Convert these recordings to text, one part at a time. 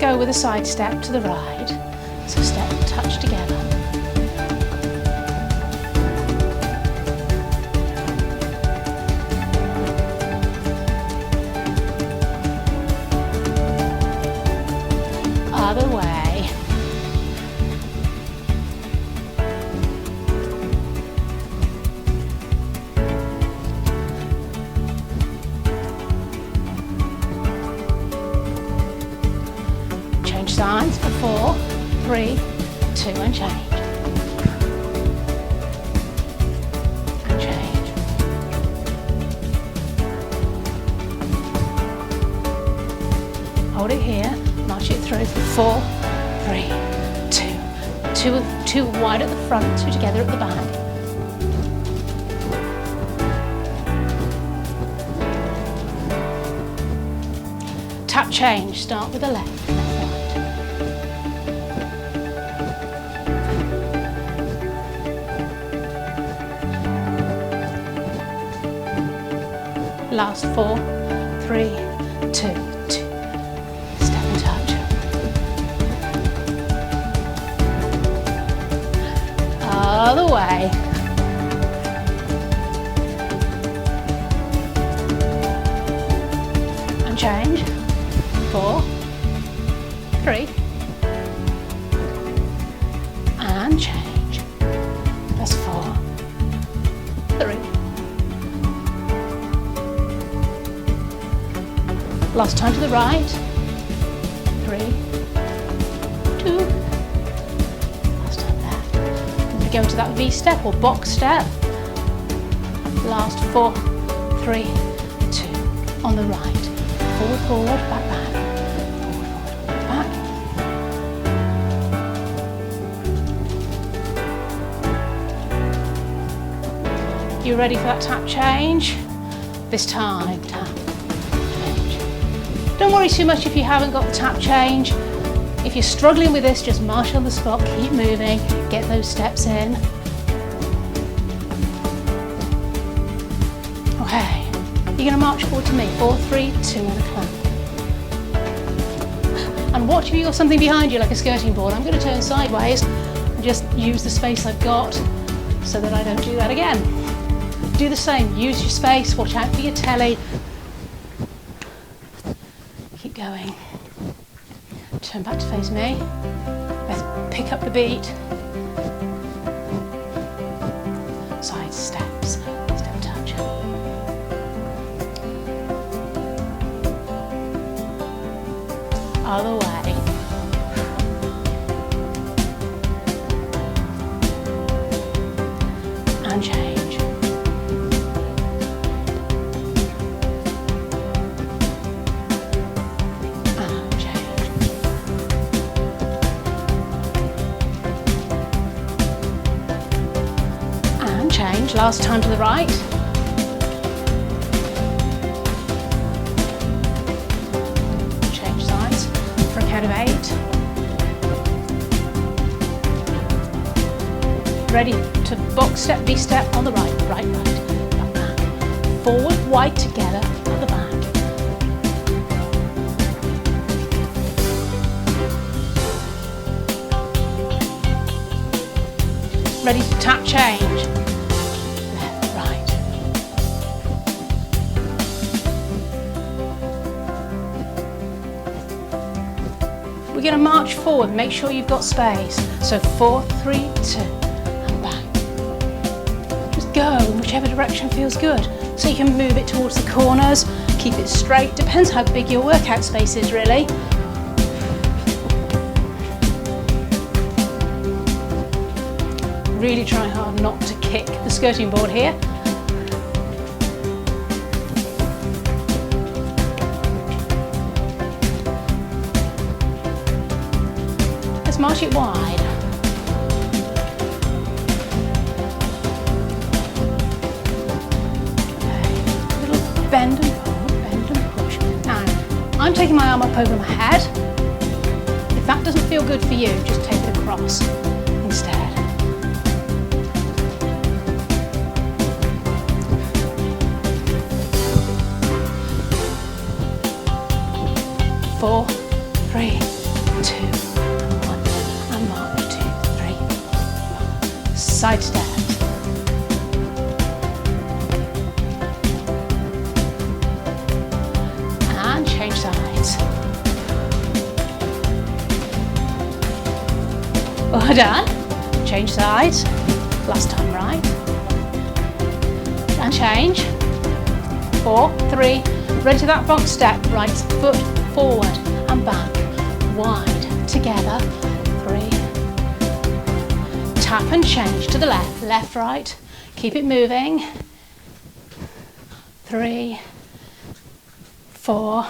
go with a side step to the right. So step, touch together. Other way. Change sides for 4, 3, 2 and change. And change. Hold it here, march it through for 4, 3, 2. Two wide at the front, 2 together at the back. Tap change, start with the left, left, right. Last 4, 3, 2, 2. Step and touch. Other way. And change. 4, 3. And change. That's 4, 3. Last time to the right. 3, 2. Last time left. And we go into that V step or box step. Last 4, 3, 2. On the right. Forward, forward, back, back. Forward, forward, back, back. You ready for that tap change? This time, tap. Don't worry too much if you haven't got the tap change. If you're struggling with this, just march on the spot, keep moving, get those steps in. Okay, you're going to march forward to me, 4, 3, 2 and a clamp. And watch if you've got something behind you like a skirting board. I'm going to turn sideways and just use the space I've got so that I don't do that again. Do the same, use your space, watch out for your telly. Keep going. Turn back to face me. Let's pick up the beat. Side steps, step touch. Other way. And change. Change, last time to the right. Change sides for a count of 8. Ready to box step, V step on the right, right, right, back, back. Forward, wide together at the back. Ready to tap change. We're going to march forward, make sure you've got space. So 4, 3, 2, and back. Just go in whichever direction feels good. So you can move it towards the corners, keep it straight, depends how big your workout space is really. Really try hard not to kick the skirting board here. Let's march it wide. Okay, little bend and pull, bend and push. Now, I'm taking my arm up over my head. If that doesn't feel good for you, just take it across instead. 4, 3, side steps. And change sides. Well done. Change sides. Last time, right? And change. 4, 3, ready to that box step. Right foot forward and back. Wide. Together. 3. Tap and change to the left. Left, right. Keep it moving. 3, 4.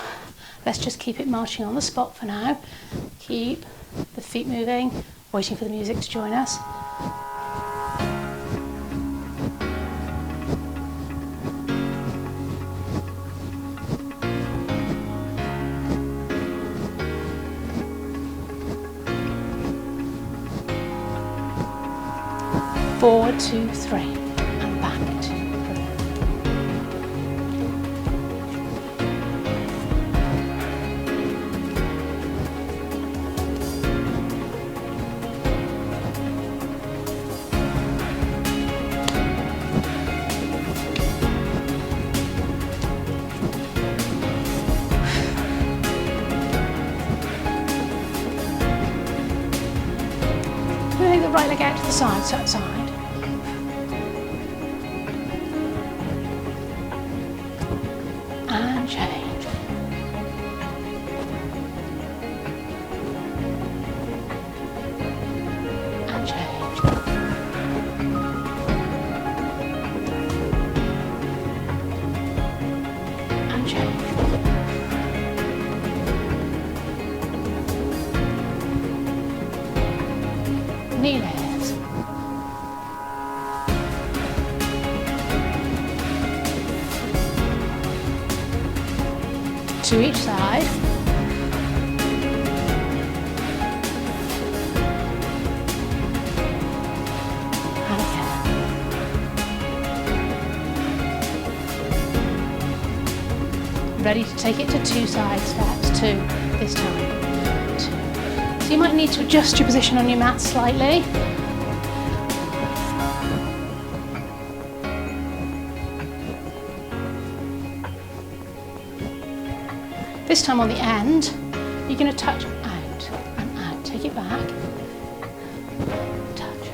Let's just keep it marching on the spot for now. Keep the feet moving. Waiting for the music to join us. Forward 2, 3, and back 2, 3. Take the right leg out to the side, side. And change. And change. And change. Knee lifts. To each side. And again. Ready to take it to 2 side steps. 2 this time. 2. So you might need to adjust your position on your mat slightly. This time on the end, you're going to touch out and out. Take it back. Touch.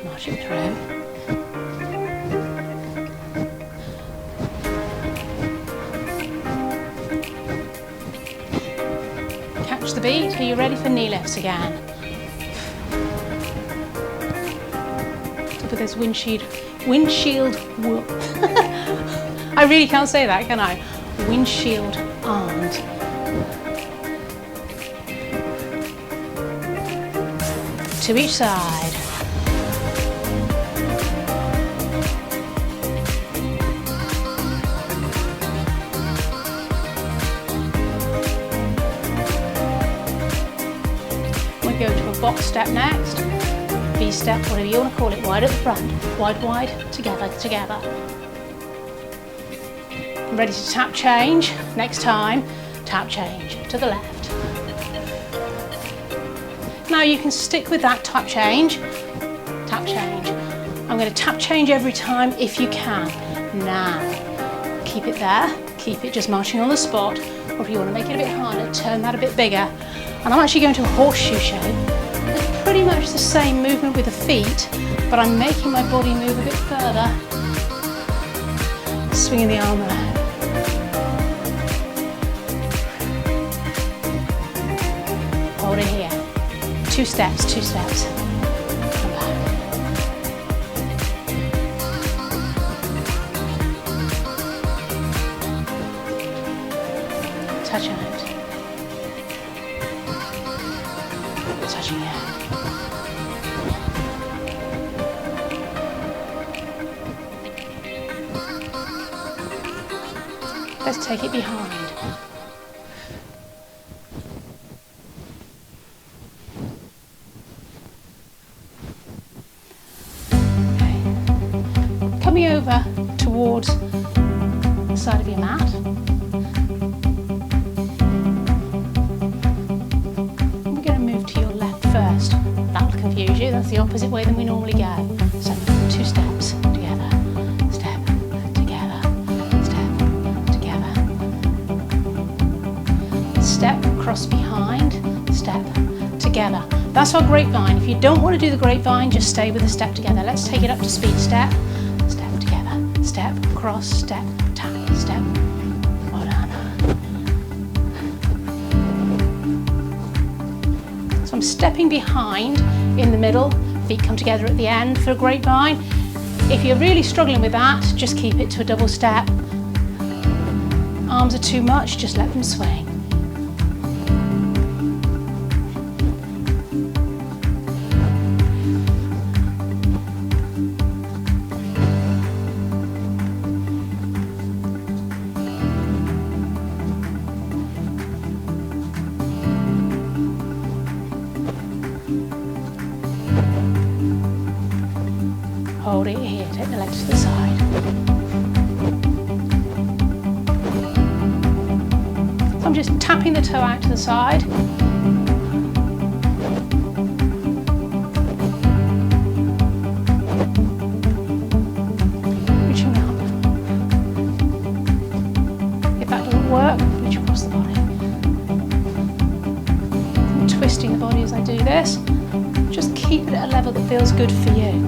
March it through. Catch the beat. Are you ready for knee lifts again? With this windshield I really can't say that, can I? Windshield arms. To each side. Go to a box step next, V step, whatever you want to call it, wide at the front, wide, together. Ready to tap change, next time, tap change to the left. Now you can stick with that tap change. I'm going to tap change every time if you can. Now, keep it there, keep it just marching on the spot, or if you want to make it a bit harder, turn that a bit bigger. And I'm actually going to a horseshoe shape. It's pretty much the same movement with the feet, but I'm making my body move a bit further. Swinging the arm around. Hold it here. 2 steps. Come back. Touch out. Touching out. Let's take it behind. Okay. Coming over towards side of your mat. We're going to move to your left first. That'll confuse you. That's the opposite way than we normally go. So 2 steps together, step together, step together, step, cross behind, step together. That's our grapevine. If you don't want to do the grapevine, just stay with the step together. Let's take it up to speed. Step, step together, step, cross, step, tap, step. Well done. So I'm stepping behind in the middle, feet come together at the end for a grapevine. If you're really struggling with that, just keep it to a double step. Arms are too much, just let them swing. Hold it here, take the legs to the side. So I'm just tapping the toe out to the side. Reaching up. If that doesn't work, reach across the body. I'm twisting the body as I do this. Just keep it at a level that feels good for you.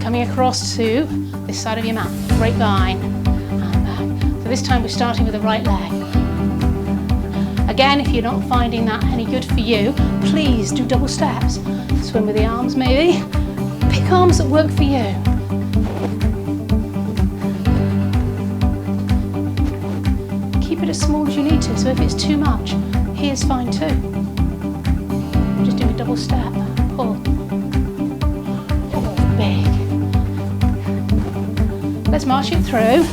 Coming across to this side of your mat, grapevine, and back. So this time we're starting with the right leg. Again, if you're not finding that any good for you, please do double steps. Swim with the arms maybe. Pick arms that work for you. Keep it as small as you need to, so if it's too much, here's fine too. Just do a double step, pull. Oh, big. Let's march it through.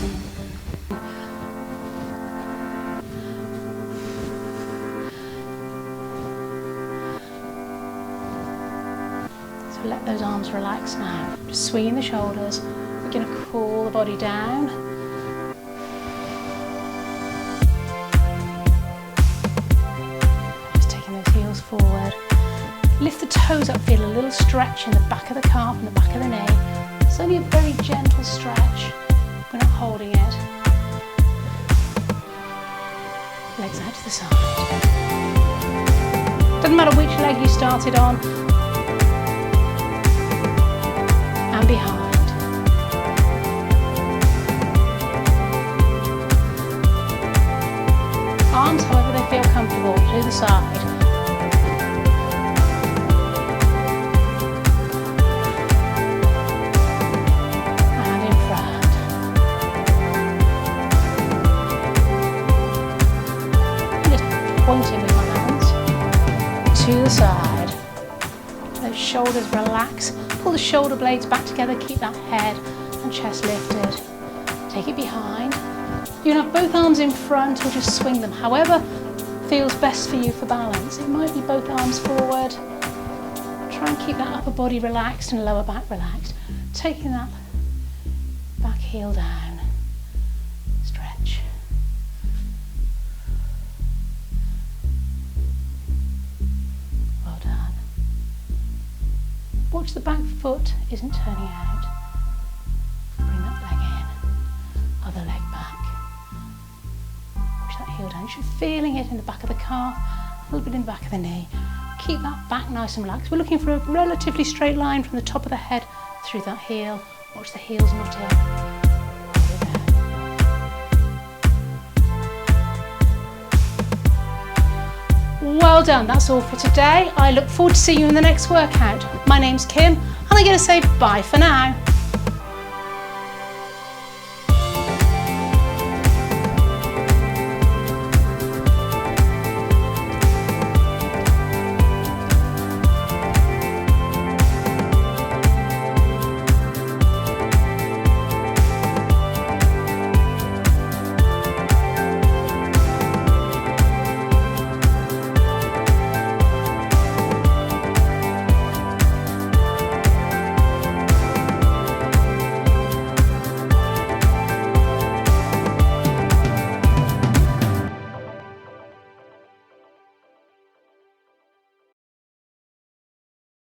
So let those arms relax now. Just swinging the shoulders. We're going to cool the body down. Just taking those heels forward. Lift the toes up, feel a little stretch in the back of the calf and the back of the knee. It's only a very gentle stretch. We're not holding it. Legs out to the side. Doesn't matter which leg you started on. And behind. Arms however they feel comfortable, to the side. Pointing with my hands to the side. Those shoulders relax. Pull the shoulder blades back together. Keep that head and chest lifted. Take it behind. You can have both arms in front or just swing them. However feels best for you for balance. It might be both arms forward. Try and keep that upper body relaxed and lower back relaxed. Taking that back heel down. Stretch. Watch the back foot isn't turning out. Bring that leg in. Other leg back. Watch that heel down. You should be feeling it in the back of the calf, a little bit in the back of the knee. Keep that back nice and relaxed. We're looking for a relatively straight line from the top of the head through that heel. Watch the heels not in. Well done, that's all for today. I look forward to seeing you in the next workout. My name's Kim, and I'm going to say bye for now.